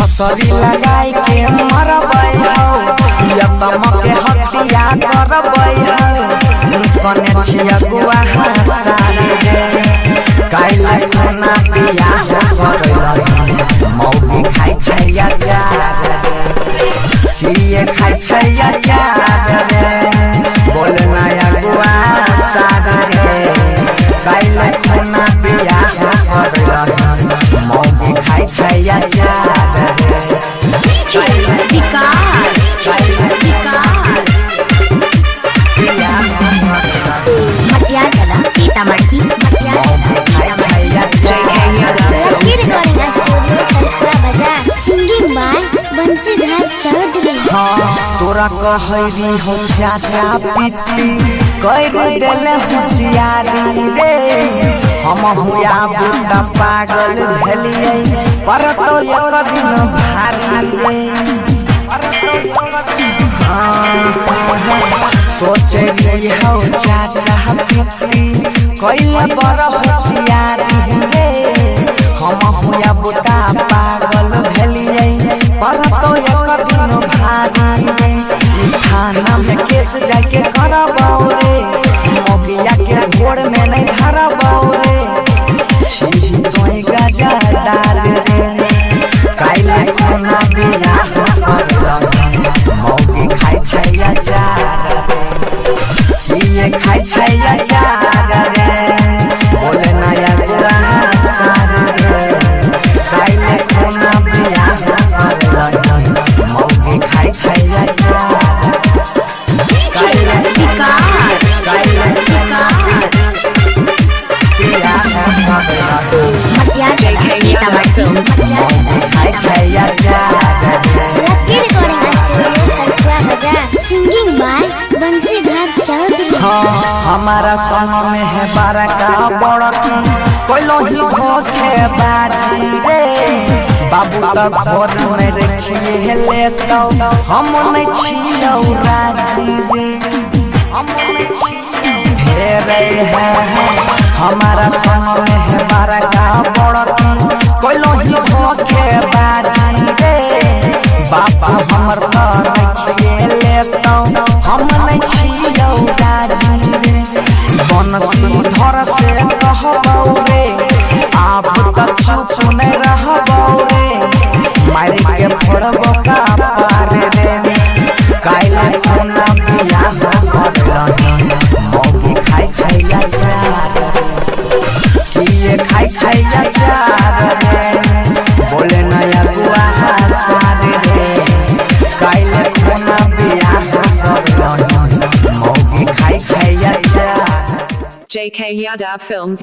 हसरी लगाई के मरबै हो या तमके हटिया करबै हो कने छिया गुआ सारे रे काइला खाना पिया हो करलै मौगी खाइ छै अचार छिए खाइ छै अचार रे बोल नया गुआ सारे रे काइला खाना पिया हो करलै मौगी खाइ छै अचार तोरा कहरी हो चाचा पिती कर देले होशियारी रे हम हुआ बुढ़ा पागल भेलिए पर तो एक दिन भारी रे सोचे हो चाचा पिती कैले बड़ होशियारी रे हम हुआ बुढ़ा पागल भेलिए पर तो एक दिन भारी रे थाना में केस जाके करबाओ रे मोगिया के घोड़ में नहीं धरबाओ रे छी तोई गजा डाल रे काइले कोना बिया करला मोगी खाइ छै अचार छी खाइ छै अचार रे बोले नया गुआ सारे रे काइले कोना बिया करला मोगी खाइ छै अचार हमारा संग में है बारका बड़की कोइलो ही धोखे बाजी रे बाबू तक घर में रखिए ले तो हम नहीं छियौ राजी रे हम नहीं छियौ रे हमारा संग में है बारका बड़की कोइलो ही धोखे बाजी रे बाबा हमर तो रखिए ले तो हम नहीं छियौ राजी रे बनसी धर से कहबौ रे आप त चुप नहीं रहबौ रे मार के फोड़बो का पार रे काइला कोना बिया करला मौगी खाइ छै अचार किए खाइ छै अचार रे बोले नया गुआ सारे रे काइला कोना बिया करला मौगी खाइ छै अचार JK Yadav Films